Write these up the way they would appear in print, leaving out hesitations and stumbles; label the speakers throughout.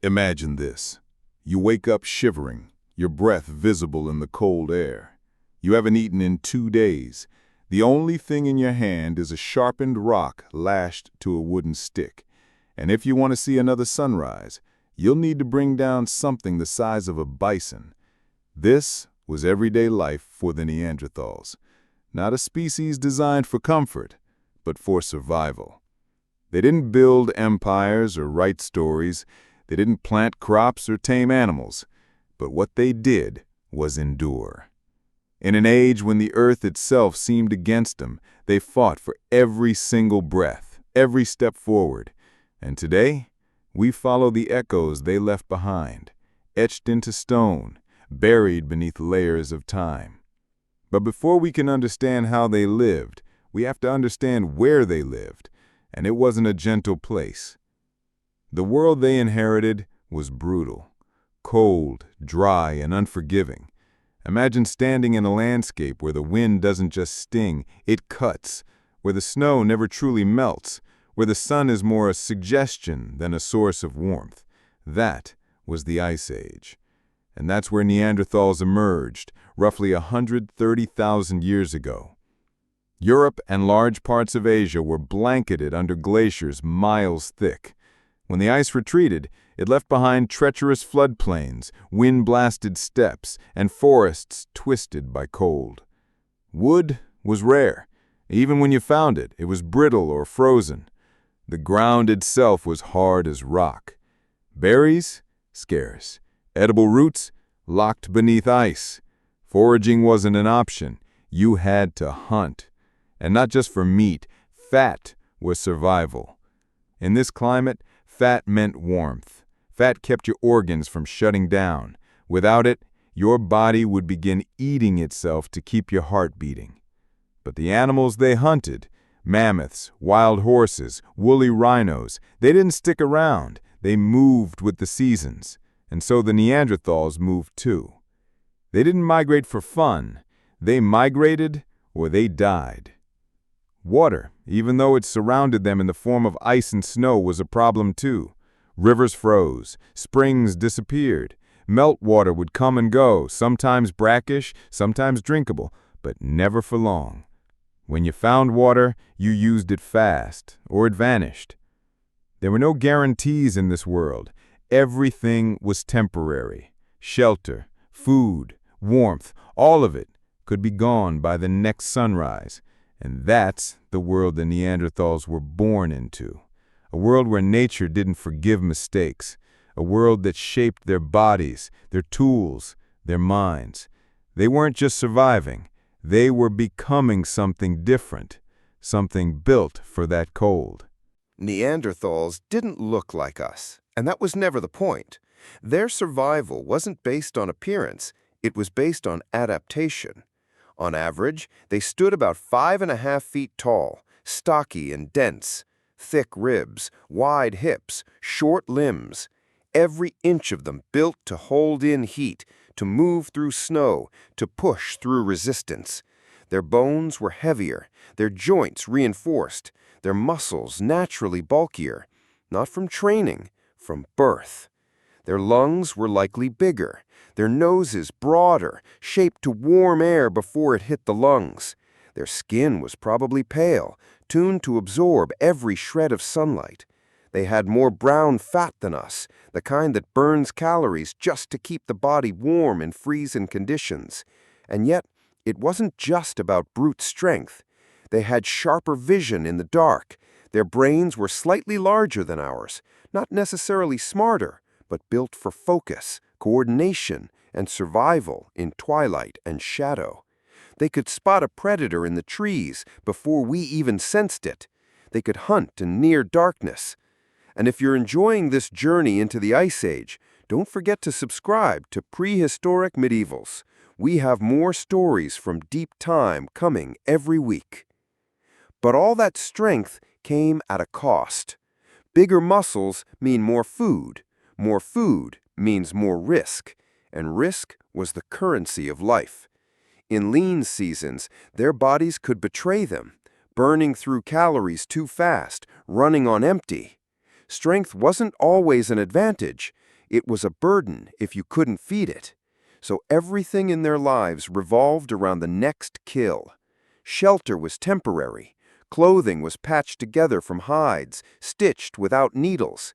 Speaker 1: Imagine this. You wake up shivering, your breath visible in the cold air. You haven't eaten in 2 days. The only thing in your hand is a sharpened rock lashed to a wooden stick. And if you want to see another sunrise, you'll need to bring down something the size of a bison. This was everyday life for the Neanderthals. Not a species designed for comfort, but for survival. They didn't build empires or write stories. They didn't plant crops or tame animals. But what they did was endure. In an age when the earth itself seemed against them, they fought for every single breath, every step forward. And today, we follow the echoes they left behind, etched into stone, buried beneath layers of time. But before we can understand how they lived, we have to understand where they lived, and it wasn't a gentle place. The world they inherited was brutal, cold, dry, and unforgiving. Imagine standing in a landscape where the wind doesn't just sting, it cuts, where the snow never truly melts, where the sun is more a suggestion than a source of warmth. That was the Ice Age. And that's where Neanderthals emerged, roughly 130,000 years ago. Europe and large parts of Asia were blanketed under glaciers miles thick. When the ice retreated, it left behind treacherous floodplains, wind-blasted steppes, and forests twisted by cold. Wood was rare. Even when you found it, it was brittle or frozen. The ground itself was hard as rock. Berries? Scarce. Edible roots? Locked beneath ice. Foraging wasn't an option. You had to hunt. And not just for meat, fat was survival. In this climate, fat meant warmth. Fat kept your organs from shutting down. Without it, your body would begin eating itself to keep your heart beating. But the animals they hunted, mammoths, wild horses, woolly rhinos, they didn't stick around. They moved with the seasons. And so the Neanderthals moved too. They didn't migrate for fun. They migrated or they died. Water, even though it surrounded them in the form of ice and snow, was a problem too. Rivers froze, springs disappeared, meltwater would come and go, sometimes brackish, sometimes drinkable, but never for long. When you found water, you used it fast, or it vanished. There were no guarantees in this world. Everything was temporary. Shelter, food, warmth, all of it could be gone by the next sunrise. And that's the world the Neanderthals were born into. A world where nature didn't forgive mistakes. A world that shaped their bodies, their tools, their minds. They weren't just surviving. They were becoming something different, something built for that cold.
Speaker 2: Neanderthals didn't look like us, and that was never the point. Their survival wasn't based on appearance, it was based on adaptation. On average, they stood about 5.5 feet tall, stocky and dense, thick ribs, wide hips, short limbs. Every inch of them built to hold in heat, to move through snow, to push through resistance. Their bones were heavier, their joints reinforced, their muscles naturally bulkier, not from training, from birth. Their lungs were likely bigger, their noses broader, shaped to warm air before it hit the lungs. Their skin was probably pale, tuned to absorb every shred of sunlight. They had more brown fat than us, the kind that burns calories just to keep the body warm in freezing conditions. And yet, it wasn't just about brute strength. They had sharper vision in the dark. Their brains were slightly larger than ours, not necessarily smarter, but built for focus, coordination, and survival in twilight and shadow. They could spot a predator in the trees before we even sensed it. They could hunt in near darkness. And if you're enjoying this journey into the Ice Age, don't forget to subscribe to Prehistoric Medievals. We have more stories from deep time coming every week. But all that strength came at a cost. Bigger muscles mean more food. More food means more risk, and risk was the currency of life. In lean seasons, their bodies could betray them, burning through calories too fast, running on empty. Strength wasn't always an advantage. It was a burden if you couldn't feed it. So everything in their lives revolved around the next kill. Shelter was temporary. Clothing was patched together from hides, stitched without needles.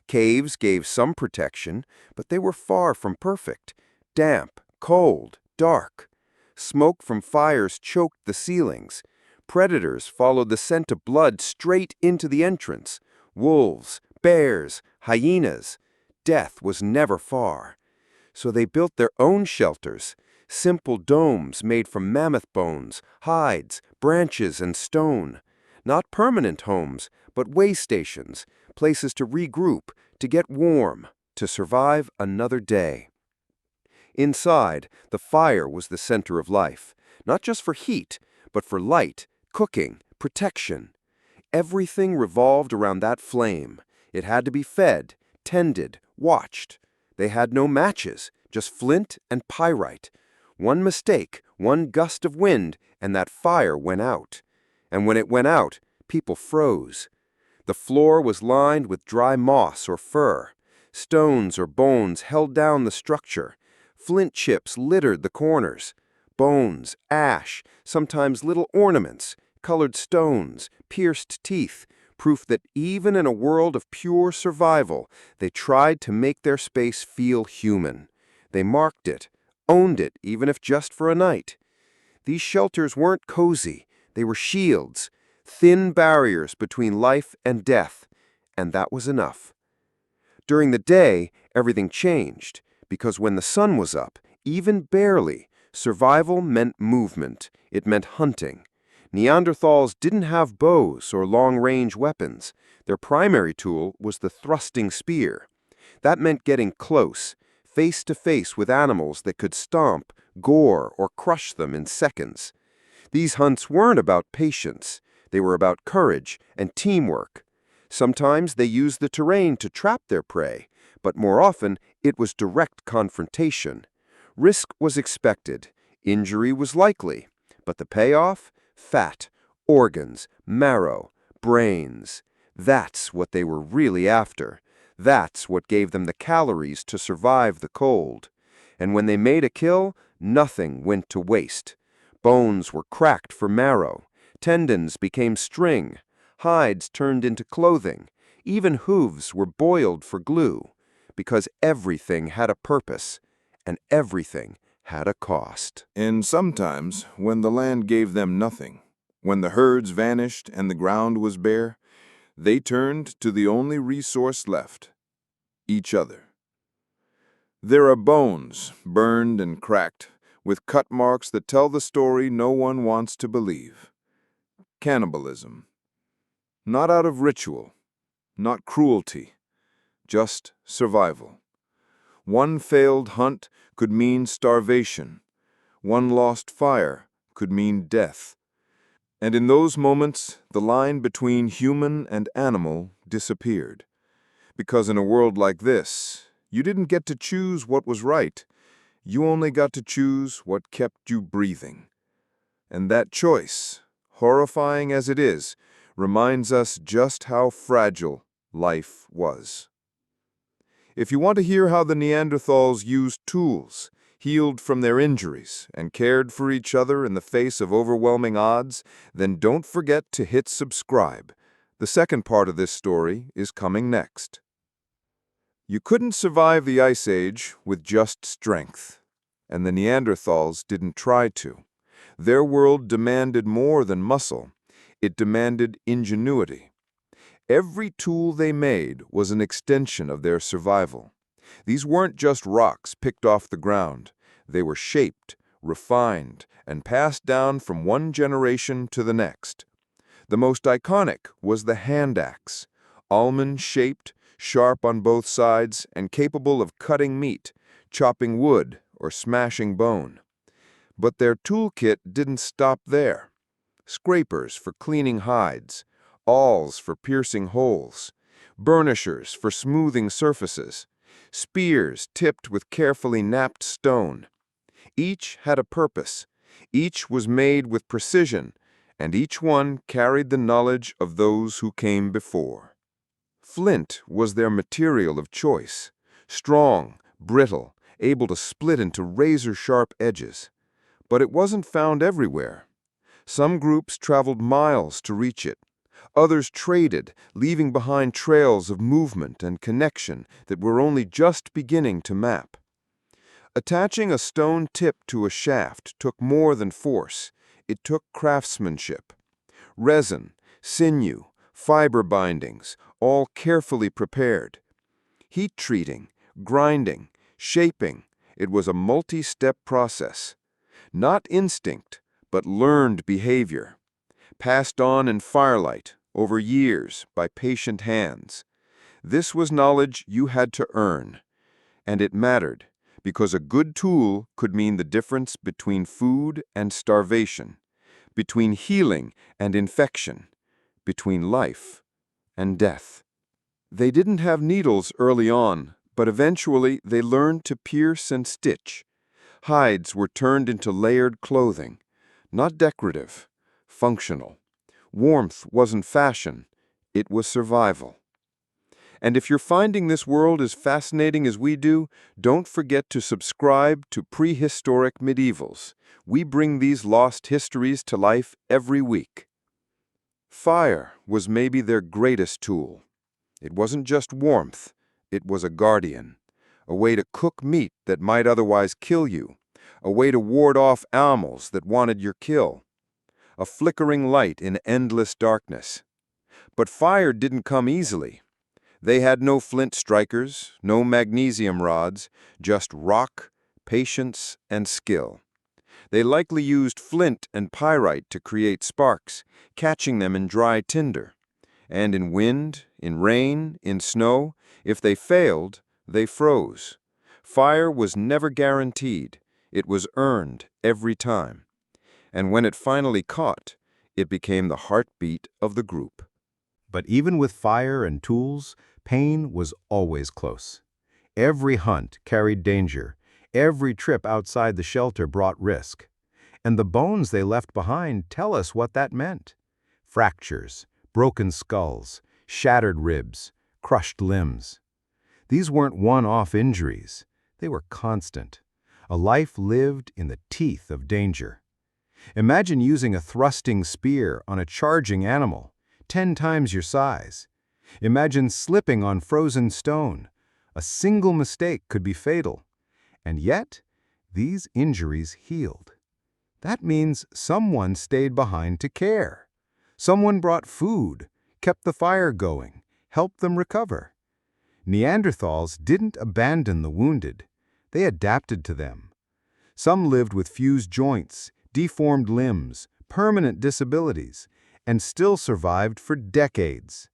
Speaker 2: Caves gave some protection, but they were far from perfect. Damp, cold, dark. Smoke from fires choked the ceilings. Predators followed the scent of blood straight into the entrance. Wolves, bears, hyenas. Death was never far. So they built their own shelters, simple domes made from mammoth bones, hides, branches, and stone. Not permanent homes, but way stations, places to regroup, to get warm, to survive another day. Inside, the fire was the center of life, not just for heat, but for light, cooking, protection. Everything revolved around that flame. It had to be fed, tended, watched. They had no matches, just flint and pyrite. One mistake, one gust of wind, and that fire went out. And when it went out, people froze. The floor was lined with dry moss or fur. Stones or bones held down the structure. Flint chips littered the corners. Bones, ash, sometimes little ornaments, colored stones, pierced teeth, proof that even in a world of pure survival, they tried to make their space feel human. They marked it, owned it, even if just for a night. These shelters weren't cozy. They were shields, thin barriers between life and death, and that was enough. During the day, everything changed, because when the sun was up, even barely, survival meant movement. It meant hunting. Neanderthals didn't have bows or long-range weapons. Their primary tool was the thrusting spear. That meant getting close, face to face with animals that could stomp, gore, or crush them in seconds. These hunts weren't about patience. They were about courage and teamwork. Sometimes they used the terrain to trap their prey, but more often it was direct confrontation. Risk was expected. Injury was likely. But the payoff? Fat, organs, marrow, brains. That's what they were really after. That's what gave them the calories to survive the cold. And when they made a kill, nothing went to waste. Bones were cracked for marrow. Tendons became string. Hides turned into clothing. Even hooves were boiled for glue. Because everything had a purpose, and everything had a cost.
Speaker 1: And sometimes, when the land gave them nothing, when the herds vanished and the ground was bare, they turned to the only resource left: each other. There are bones, burned and cracked, with cut marks that tell the story no one wants to believe. Cannibalism. Not out of ritual, not cruelty, just survival. One failed hunt could mean starvation. One lost fire could mean death. And in those moments, the line between human and animal disappeared. Because in a world like this, you didn't get to choose what was right. You only got to choose what kept you breathing. And that choice, horrifying as it is, reminds us just how fragile life was. If you want to hear how the Neanderthals used tools, healed from their injuries, and cared for each other in the face of overwhelming odds, then don't forget to hit subscribe. The second part of this story is coming next. You couldn't survive the Ice Age with just strength, and the Neanderthals didn't try to. Their world demanded more than muscle. It demanded ingenuity. Every tool they made was an extension of their survival. These weren't just rocks picked off the ground. They were shaped, refined, and passed down from one generation to the next. The most iconic was the hand axe, almond-shaped, sharp on both sides, and capable of cutting meat, chopping wood, or smashing bone. But their toolkit didn't stop there. Scrapers for cleaning hides, awls for piercing holes, burnishers for smoothing surfaces, spears tipped with carefully knapped stone. Each had a purpose, each was made with precision, and each one carried the knowledge of those who came before. Flint was their material of choice,
Speaker 2: Strong, brittle, able to split into razor-sharp edges. But it wasn't found everywhere. Some groups traveled miles to reach it. Others traded, leaving behind trails of movement and connection that we're only just beginning to map. Attaching a stone tip to a shaft took more than force. It took craftsmanship. Resin, sinew, fiber bindings, all carefully prepared. Heat treating, grinding, shaping. It was a multi-step process. Not instinct, but learned behavior. Passed on in firelight, over years, by patient hands. This was knowledge you had to earn. And it mattered, because a good tool could mean the difference between food and starvation, between healing and infection, between life and death. They didn't have needles early on, but eventually they learned to pierce and stitch. Hides were turned into layered clothing, not decorative, functional. Warmth wasn't fashion, it was survival. And if you're finding this world as fascinating as we do, don't forget to subscribe to Prehistoric Medievals. We bring these lost histories to life every week. Fire was maybe their greatest tool. It wasn't just warmth, it was a guardian, a way to cook meat that might otherwise kill you, a way to ward off animals that wanted your kill, a flickering light in endless darkness. But fire didn't come easily. They had no flint strikers, no magnesium rods, just rock, patience, and skill. They likely used flint and pyrite to create sparks, catching them in dry tinder. And in wind, in rain, in snow, if they failed, they froze. Fire was never guaranteed. It was earned every time. And when it finally caught, it became the heartbeat of the group.
Speaker 3: But even with fire and tools, pain was always close. Every hunt carried danger. Every trip outside the shelter brought risk. And the bones they left behind tell us what that meant. Fractures, broken skulls, shattered ribs, crushed limbs. These weren't one-off injuries. They were constant. A life lived in the teeth of danger. Imagine using a thrusting spear on a charging animal, 10 times your size. Imagine slipping on frozen stone. A single mistake could be fatal. And yet, these injuries healed. That means someone stayed behind to care. Someone brought food, kept the fire going, helped them recover. Neanderthals didn't abandon the wounded. They adapted to them. Some lived with fused joints, deformed limbs, permanent disabilities, and still survived for decades.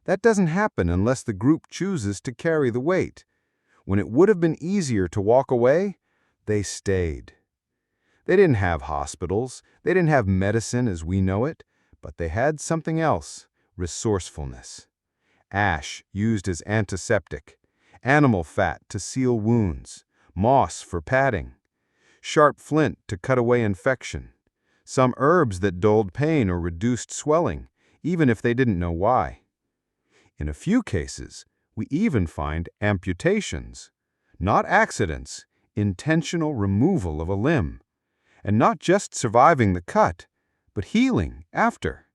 Speaker 3: That doesn't happen unless the group chooses to carry the weight. When it would have been easier to walk away, they stayed. They didn't have hospitals, they didn't have medicine as we know it, but they had something else, resourcefulness. Ash used as antiseptic, animal fat to seal wounds, moss for padding, sharp flint to cut away infection, some herbs that dulled pain or reduced swelling, even if they didn't know why. In a few cases, we even find amputations, not accidents, intentional removal of a limb, and not just surviving the cut, but healing after.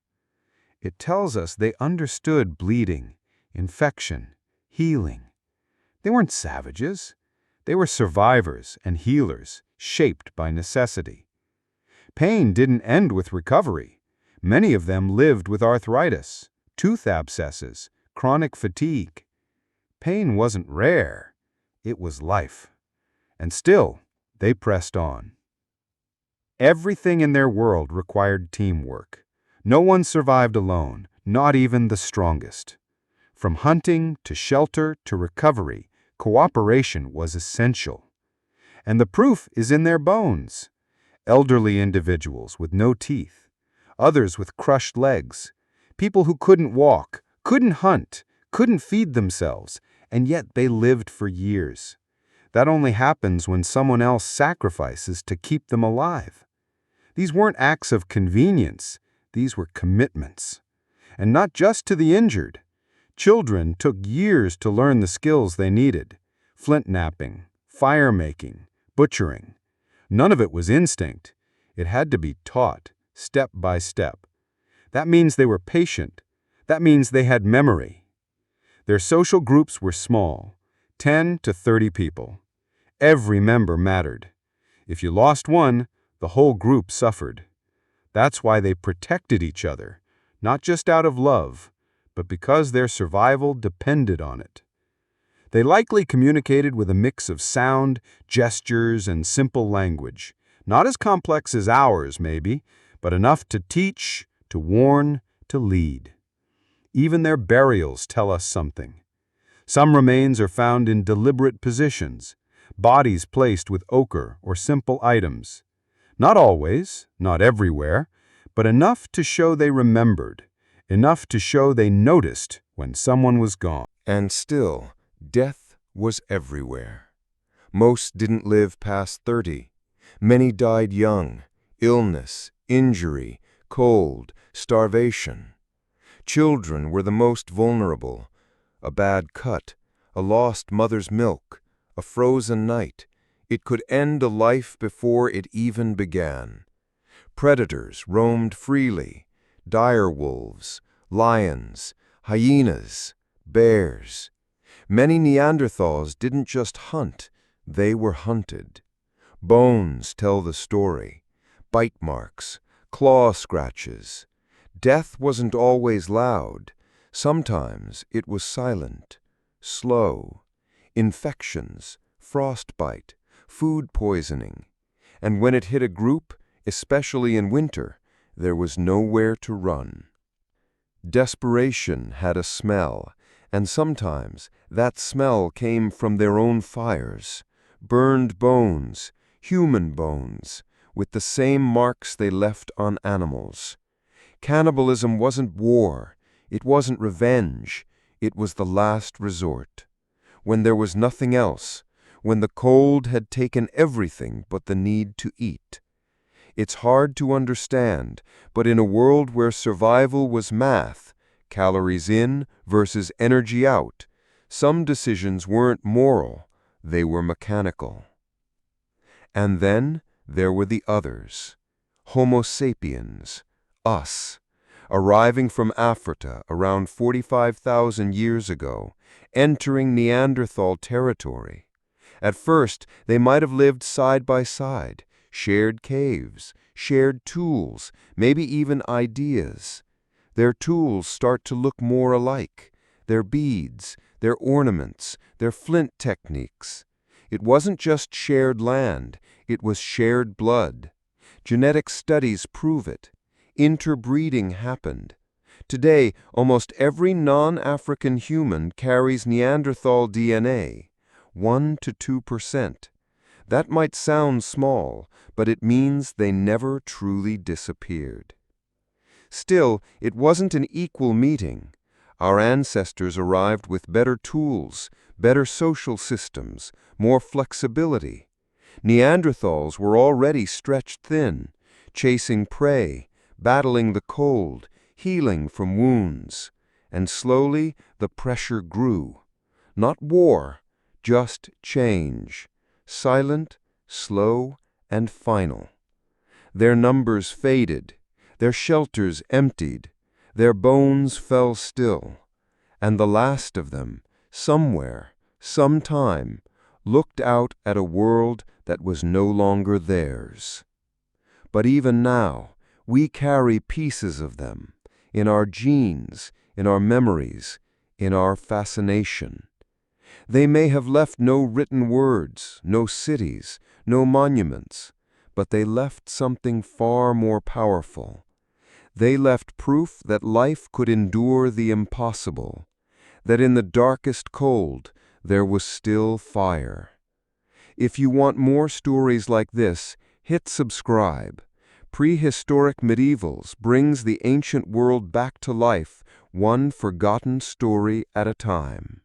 Speaker 3: It tells us they understood bleeding, infection, healing. They weren't savages. They were survivors and healers, shaped by necessity. Pain didn't end with recovery. Many of them lived with arthritis, tooth abscesses, chronic fatigue. Pain wasn't rare. It was life. And still, they pressed on. Everything in their world required teamwork. No one survived alone, not even the strongest. From hunting to shelter to recovery, cooperation was essential. And the proof is in their bones. Elderly individuals with no teeth, others with crushed legs, people who couldn't walk, couldn't hunt, couldn't feed themselves, and yet they lived for years. That only happens when someone else sacrifices to keep them alive. These weren't acts of convenience, these were commitments. And not just to the injured. Children took years to learn the skills they needed. flint knapping, fire making, butchering. None of it was instinct. It had to be taught, step by step. That means they were patient. That means they had memory. Their social groups were small, 10 to 30 people. Every member mattered. If you lost one, the whole group suffered. That's why they protected each other, not just out of love, but because their survival depended on it. They likely communicated with a mix of sound, gestures, and simple language, not as complex as ours, maybe, but enough to teach, to warn, to lead. Even their burials tell us something. Some remains are found in deliberate positions, bodies placed with ochre or simple items. Not always, not everywhere, but enough to show they remembered, enough to show they noticed when someone was gone.
Speaker 2: And still, death was everywhere. Most didn't live past 30. Many died young, illness, injury, cold, starvation. Children were the most vulnerable. A bad cut, a lost mother's milk, a frozen night. It could end a life before it even began. Predators roamed freely, dire wolves, lions, hyenas, bears. Many Neanderthals didn't just hunt, they were hunted. Bones tell the story, bite marks, claw scratches. Death wasn't always loud. Sometimes it was silent, slow. Infections, frostbite, food poisoning. And when it hit a group, especially in winter, there was nowhere to run. Desperation had a smell, and sometimes that smell came from their own fires. Burned bones, human bones, with the same marks they left on animals. Cannibalism wasn't war, it wasn't revenge, it was the last resort. When there was nothing else, when the cold had taken everything but the need to eat. It's hard to understand, but in a world where survival was math, calories in versus energy out, some decisions weren't moral, they were mechanical. And then there were the others, Homo sapiens, us, arriving from Africa around 45,000 years ago, entering Neanderthal territory. At first, they might have lived side by side, shared caves, shared tools, maybe even ideas. Their tools start to look more alike, their beads, their ornaments, their flint techniques. It wasn't just shared land, it was shared blood. Genetic studies prove it. Interbreeding happened. Today, almost every non-African human carries Neanderthal DNA, 1 to 2%. That might sound small, but it means they never truly disappeared. Still, it wasn't an equal meeting. Our ancestors arrived with better tools, better social systems, more flexibility. Neanderthals were already stretched thin, chasing prey, battling the cold, healing from wounds. And slowly the pressure grew. Not war, just change. Silent, slow, and final. Their numbers faded, their shelters emptied, their bones fell still, and the last of them, somewhere, sometime, looked out at a world that was no longer theirs. But even now, we carry pieces of them, in our genes, in our memories, in our fascination. They may have left no written words, no cities, no monuments, but they left something far more powerful. They left proof that life could endure the impossible, that in the darkest cold there was still fire. If you want more stories like this, hit subscribe. Prehistoric Medievals brings the ancient world back to life, one forgotten story at a time.